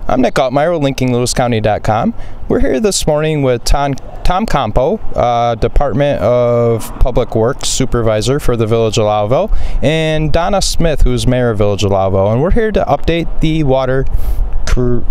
I'm Nick Altmeyer with linkinglewiscounty.com. We're here this morning with Tom Campo, Department of Public Works Supervisor for the Village of Lowville, and Donna Smith, who's Mayor of Village of Lowville. And we're here to update the water.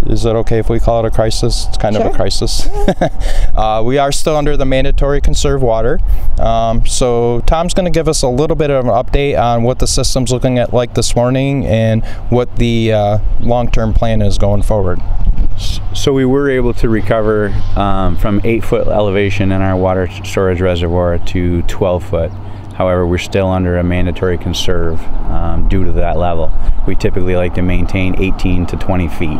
Is it okay if we call it a crisis? It's kind of a crisis. We are still under the mandatory conserve water. So Tom's going to give us a little bit of an update on what the system's looking at like this morning and what the long-term plan is going forward. So we were able to recover from 8-foot elevation in our water storage reservoir to 12-foot. However, we're still under a mandatory conserve due to that level. We typically like to maintain 18 to 20 feet.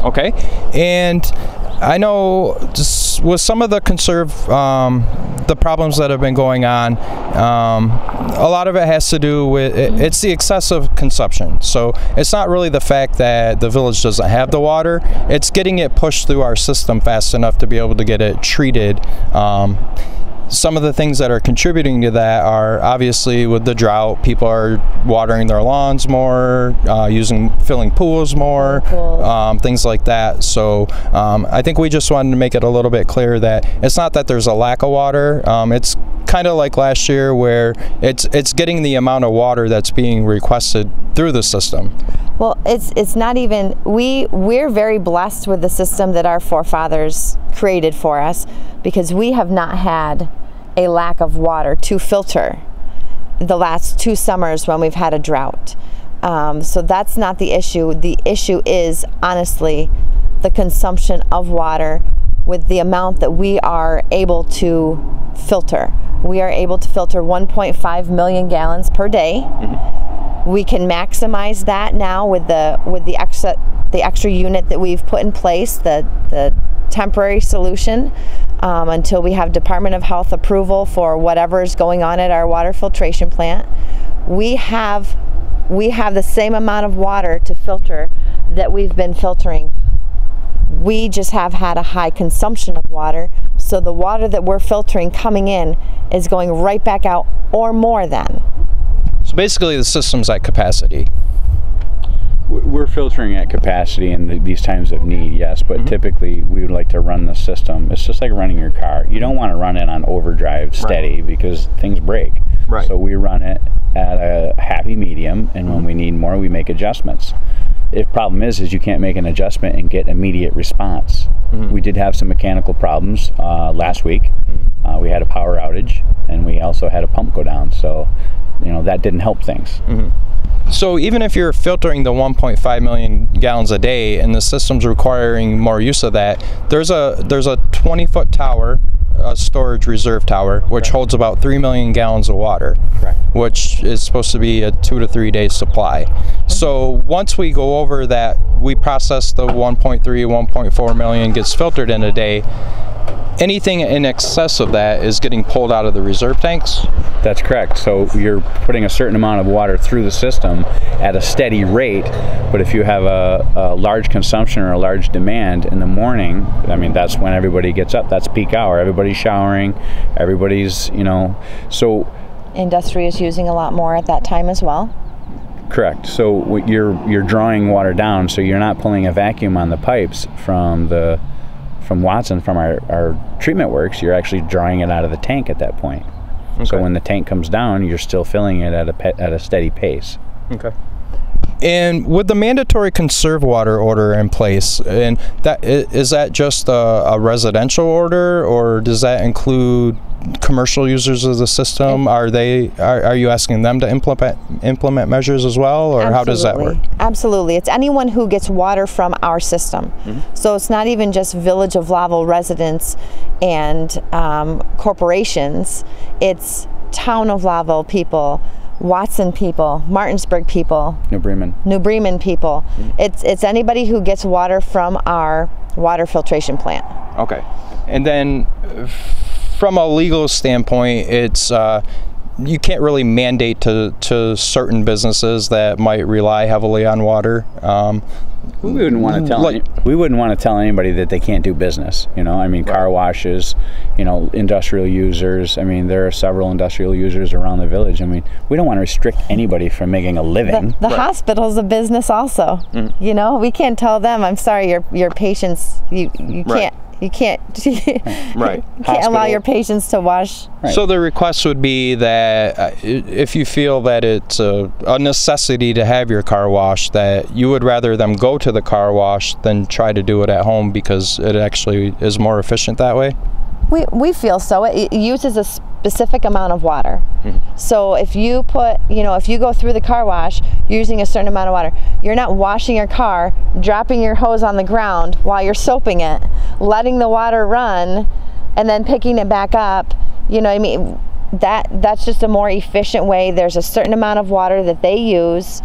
Okay, and I know just with some of the conserve, the problems that have been going on, a lot of it has to do with, it's the excessive consumption. So it's not really the fact that the village doesn't have the water, it's getting it pushed through our system fast enough to be able to get it treated. Some of the things that are contributing to that are obviously with the drought, people are watering their lawns more, filling pools more, things like that. So I think we just wanted to make it a little bit clear that it's not that there's a lack of water. It's kind of like last year where it's getting the amount of water that's being requested through the system. Well, it's not even, we're very blessed with the system that our forefathers created for us, because we have not had a lack of water to filter the last 2 summers when we've had a drought. So that's not the issue. The issue is honestly the consumption of water with the amount that we are able to filter. We are able to filter 1.5 million gallons per day. Mm-hmm. We can maximize that now with the extra unit that we've put in place, the temporary solution, until we have Department of Health approval for whatever is going on at our water filtration plant. We have the same amount of water to filter that we've been filtering. We just have had a high consumption of water, so the water that we're filtering coming in is going right back out or more than. So basically the system's at capacity. We're filtering at capacity in these times of need, yes, but typically we would like to run the system. It's just like running your car. You don't want to run it on overdrive steady because things break. Right. So we run it at a happy medium, and when we need more, we make adjustments. The problem is you can't make an adjustment and get immediate response. We did have some mechanical problems last week. We had a power outage, and we also had a pump go down, so that didn't help things. So even if you're filtering the 1.5 million gallons a day and the system's requiring more use of that, there's a 20-foot tower, a storage reserve tower, which holds about 3 million gallons of water, which is supposed to be a 2 to 3 day supply. So once we go over that, we process the 1.3, 1.4 million gets filtered in a day. Anything in excess of that is getting pulled out of the reserve tanks? That's correct. So you're putting a certain amount of water through the system at a steady rate, but if you have a large consumption or a large demand in the morning, I mean, that's when everybody gets up. That's peak hour. Everybody's showering, everybody's, so... Industry is using a lot more at that time as well? Correct. So you're drawing water down, so you're not pulling a vacuum on the pipes from Watson, from our treatment works. You're actually drawing it out of the tank at that point. Okay. So when the tank comes down, you're still filling it at a steady pace. Okay. And with the mandatory conserve water order in place, and is that just a residential order, or does that include commercial users of the system? Are you asking them to implement measures as well, or how does that work? Absolutely. It's anyone who gets water from our system. So it's not even just Village of Lowville residents and corporations. It's Town of Lowville people, Watson people, Martinsburg people, New Bremen people. It's anybody who gets water from our water filtration plant. Okay. And then from a legal standpoint, it's you can't really mandate to certain businesses that might rely heavily on water. We wouldn't want to tell anybody that they can't do business. You know, I mean, car washes, you know, industrial users. I mean, there are several industrial users around the village. I mean, we don't want to restrict anybody from making a living. The hospital's a business also. You know, we can't tell them, I'm sorry, your patients, you can't. You can't, right. You can't allow your patients to wash. Right. So the request would be that if you feel that it's a necessity to have your car washed, that you would rather them go to the car wash than try to do it at home because it actually is more efficient that way? We feel so. It uses a specific amount of water. So if you if you go through the car wash using a certain amount of water, you're not washing your car, dropping your hose on the ground while you're soaping it, letting the water run, and then picking it back up. You know what I mean? That's just a more efficient way. There's a certain amount of water that they use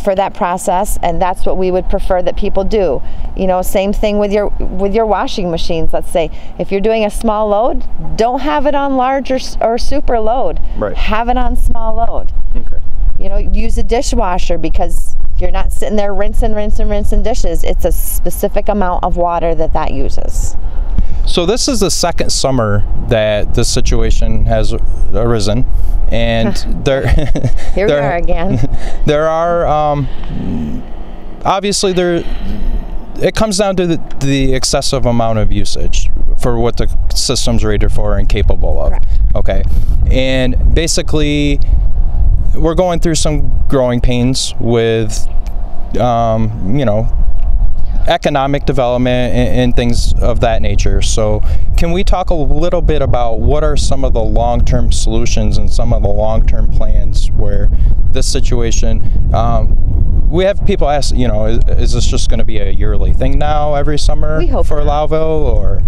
for that process, and that's what we would prefer that people do. You know, same thing with your washing machines. Let's say if you're doing a small load, don't have it on large or super load. Right. Have it on small load. Okay. You know, use a dishwasher because you're not sitting there rinsing dishes. It's a specific amount of water that uses. So this is the second summer that this situation has arisen, and Here we are again. There are obviously it comes down to the excessive amount of usage for what the system's rated for and capable of. Correct. Okay, and basically we're going through some growing pains with you know, economic development and things of that nature. So can we talk a little bit about what are some of the long-term solutions and some of the long-term plans where this situation, we have people ask, you know, is this just going to be a yearly thing now every summer for Lowville, or?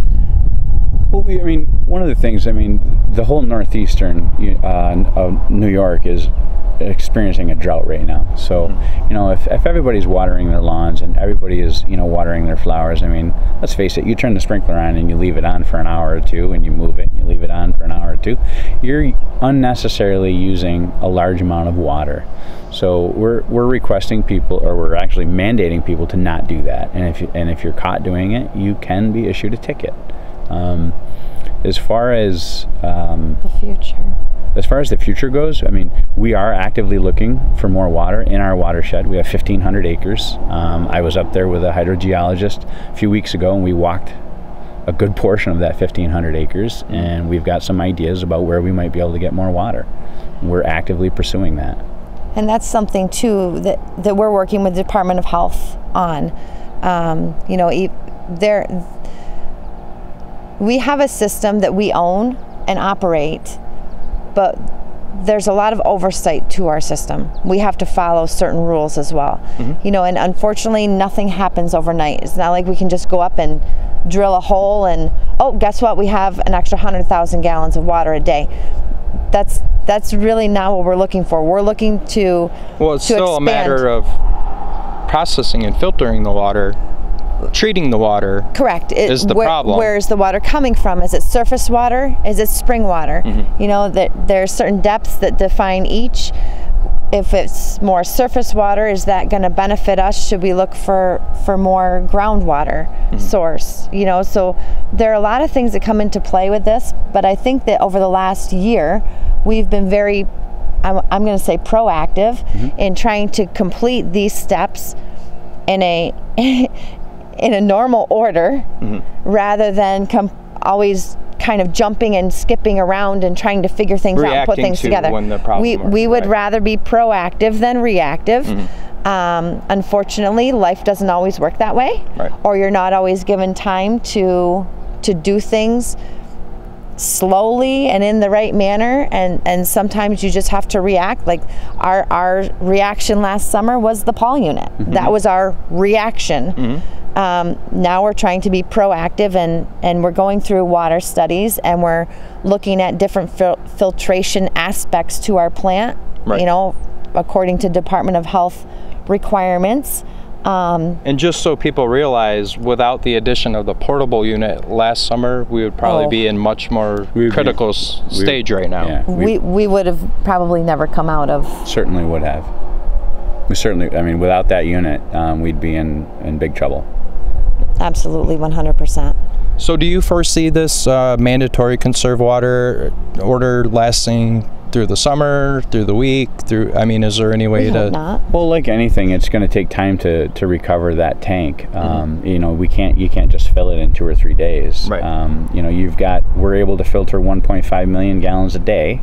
Well, I mean, one of the things, I mean, the whole northeastern of New York is experiencing a drought right now. So, you know, if everybody's watering their lawns and everybody is, you know, watering their flowers, I mean, let's face it, you turn the sprinkler on and you leave it on for an hour or two and you move it, and you leave it on for an hour or two, you're unnecessarily using a large amount of water. So we're requesting people, or we're actually mandating people to not do that. And if you're caught doing it, you can be issued a ticket. As far as the future goes, I mean, we are actively looking for more water in our watershed. We have 1,500 acres. I was up there with a hydrogeologist a few weeks ago, and we walked a good portion of that 1,500 acres, and we've got some ideas about where we might be able to get more water. We're actively pursuing that. And that's something too that we're working with the Department of Health on. You know, we have a system that we own and operate, but there's a lot of oversight to our system. We have to follow certain rules as well. You know, and unfortunately nothing happens overnight. It's not like we can just go up and drill a hole and, oh, guess what, we have an extra 100,000 gallons of water a day. That's really not what we're looking for. We're looking to Well, it's still a matter of processing and filtering the water. Treating the water. Correct. Is the problem. Where is the water coming from? Is it surface water? Is it spring water? You know, that there are certain depths that define each. If it's more surface water, is that going to benefit us? Should we look for more groundwater source? You know, so there are a lot of things that come into play with this, but I think that over the last year, we've been very, I'm going to say proactive in trying to complete these steps in a normal order, rather than always kind of jumping and skipping around and trying to figure things out and put things together. When the problem we would rather be proactive than reactive. Unfortunately, life doesn't always work that way, or you're not always given time to do things slowly and in the right manner, and sometimes you just have to react. Like our reaction last summer was the Paul unit. That was our reaction. Now we're trying to be proactive, and we're going through water studies, and we're looking at different filtration aspects to our plant, you know, according to Department of Health requirements. And just so people realize, without the addition of the portable unit last summer, we would probably be in much more critical stage right now. Yeah, we would have probably never come out of. Certainly would have. We certainly, I mean, without that unit, we'd be in big trouble. Absolutely, 100%. So do you foresee this mandatory conserve water order lasting through the summer, through the week, I mean, is there any way We hope not. Well, like anything, it's going to take time to recover that tank. You know, you can't just fill it in 2 or 3 days. Right. You know, we're able to filter 1.5 million gallons a day.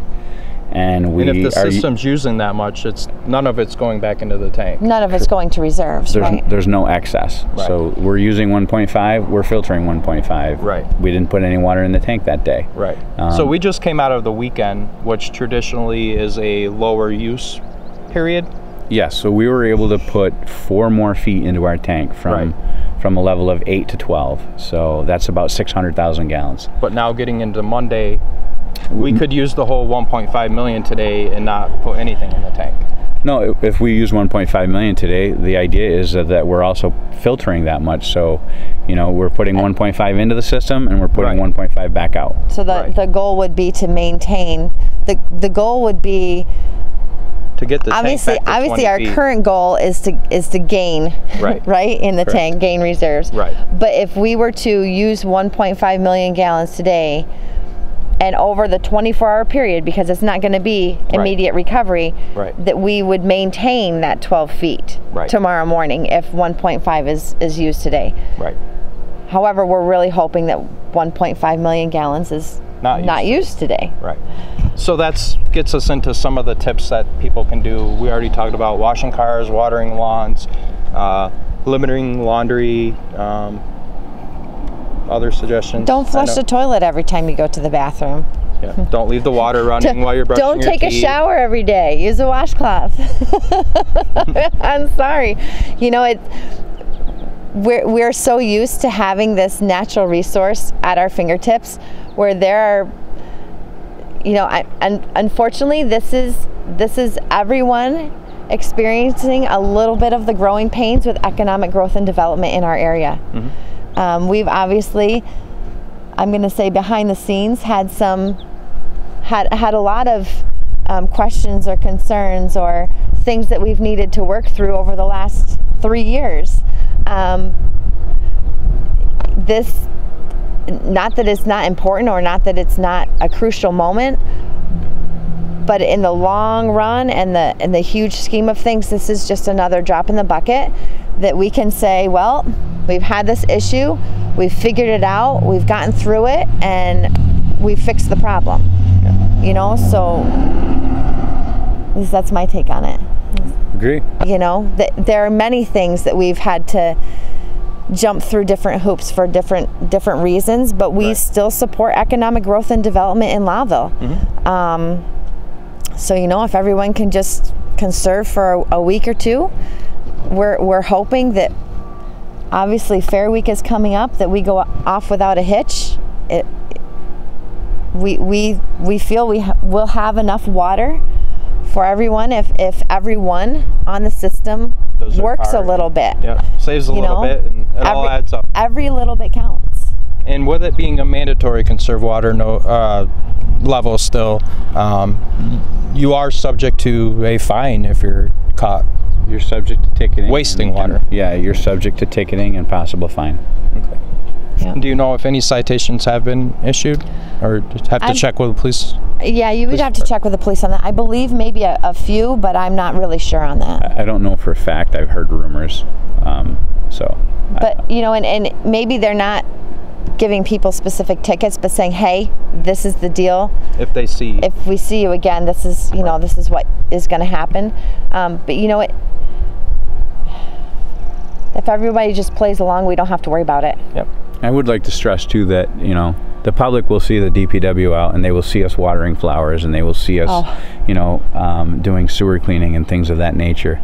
And if the system's using that much, none of it's going back into the tank. None of it's going to reserves, right? There's no excess. Right. So we're using 1.5, we're filtering 1.5. Right. We didn't put any water in the tank that day. Right. So we just came out of the weekend, which traditionally is a lower use period. Yes, so we were able to put 4 more feet into our tank from a level of 8 to 12. So that's about 600,000 gallons. But now getting into Monday, we could use the whole 1.5 million today and not put anything in the tank. No, if we use 1.5 million today, the idea is that we're also filtering that much. So, you know, we're putting 1.5 into the system and we're putting 1.5 back out. So the goal would be to maintain, the goal would be to get the obviously tank back to 20 our feet. current goal is to gain right in the tank, gain reserves. Right. But if we were to use 1.5 million gallons today, and over the 24-hour period, because it's not going to be immediate recovery, that we would maintain that 12 feet tomorrow morning if 1.5 is used today. Right. However, we're really hoping that 1.5 million gallons is not used today. Right. So that gets us into some of the tips that people can do. We already talked about washing cars, watering lawns, limiting laundry, other suggestions? Don't flush the toilet every time you go to the bathroom. Yeah. Don't leave the water running while you're brushing your teeth. Don't take a shower every day. Use a washcloth. I'm sorry. You know, we're so used to having this natural resource at our fingertips, where there are, you know, unfortunately, this is everyone experiencing a little bit of the growing pains with economic growth and development in our area. We've obviously, I'm going to say behind the scenes, had a lot of questions or concerns or things that we've needed to work through over the last 3 years. This, not that it's not important or not that it's not a crucial moment, but in the long run and the huge scheme of things, this is just another drop in the bucket that we can say, well, we've had this issue, we've figured it out, we've gotten through it, and we've fixed the problem. You know, so at least that's my take on it. Agree. You know, there are many things that we've had to jump through different hoops for different reasons, but we still support economic growth and development in Lowville. So, you know, if everyone can just conserve for a week or two, we're hoping that, obviously, Fair Week is coming up, that we go off without a hitch. We feel we'll have enough water for everyone if everyone on the system works a little bit. Yeah, saves a little bit, and it all adds up. Every little bit counts. And with it being a mandatory conserve water level still, you are subject to a fine if you're caught. You're subject to ticketing. Wasting water. Yeah, you're subject to ticketing and possible fine. Okay. Yeah. Do you know if any citations have been issued, or have to check with the police? Yeah, you would have to check with the police on that. I believe maybe a few, but I'm not really sure on that. I don't know for a fact. I've heard rumors. But you know, and maybe they're not giving people specific tickets, but saying, hey, this is the deal. If we see you again, this is, you know, this is what is going to happen. But you know what? If everybody just plays along, we don't have to worry about it. Yep. I would like to stress too that, you know, the public will see the DPW out and they will see us watering flowers and they will see us, you know, doing sewer cleaning and things of that nature.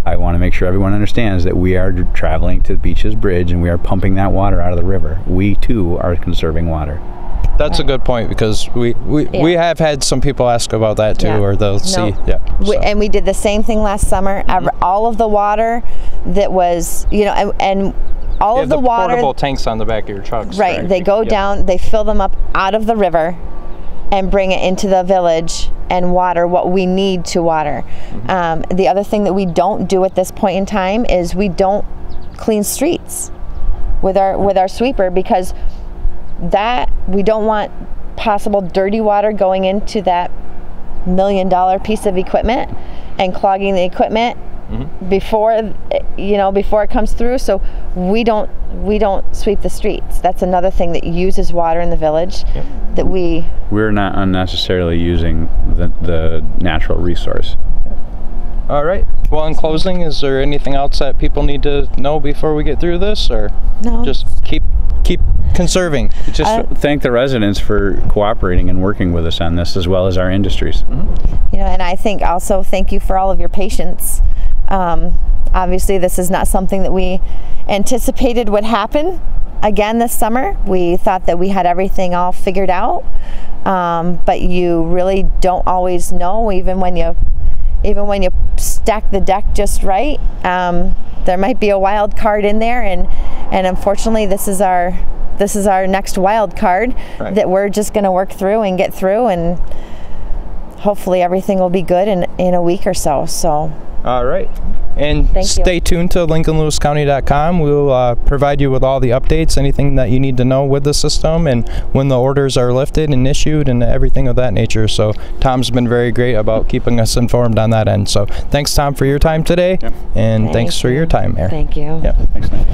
I want to make sure everyone understands that we are traveling to the Beaches Bridge and we are pumping that water out of the river. We too are conserving water. That's a good point, because we have had some people ask about that too, or they'll see. Yeah. And we did the same thing last summer. All of the water that was, and all of the water. Portable tanks on the back of your trucks. Right. They go down, they fill them up out of the river and bring it into the village and water what we need to water. The other thing that we don't do at this point in time is we don't clean streets with our sweeper, because that we don't want possible dirty water going into that $1 million piece of equipment and clogging the equipment before it comes through. So we don't sweep the streets. That's another thing that uses water in the village that we're not unnecessarily using the natural resource. All right. Well, in closing, is there anything else that people need to know before we get through this, or no? Just keep conserving. Just thank the residents for cooperating and working with us on this, as well as our industries. And I think also thank you for all of your patience. Obviously, this is not something that we anticipated would happen again this summer. We thought that we had everything all figured out, but you really don't always know, even when you stack the deck just right. There might be a wild card in there, and unfortunately this is our next wild card that we're just going to work through and get through, and hopefully everything will be good in a week or so. All right. And stay tuned to linkinglewiscounty.com. We'll provide you with all the updates, anything that you need to know with the system, and when the orders are lifted and issued, and everything of that nature. So Tom's been very great about keeping us informed on that end. So thanks, Tom, for your time today, and thanks for your time, Mayor. Thank you. Thanks, Nick.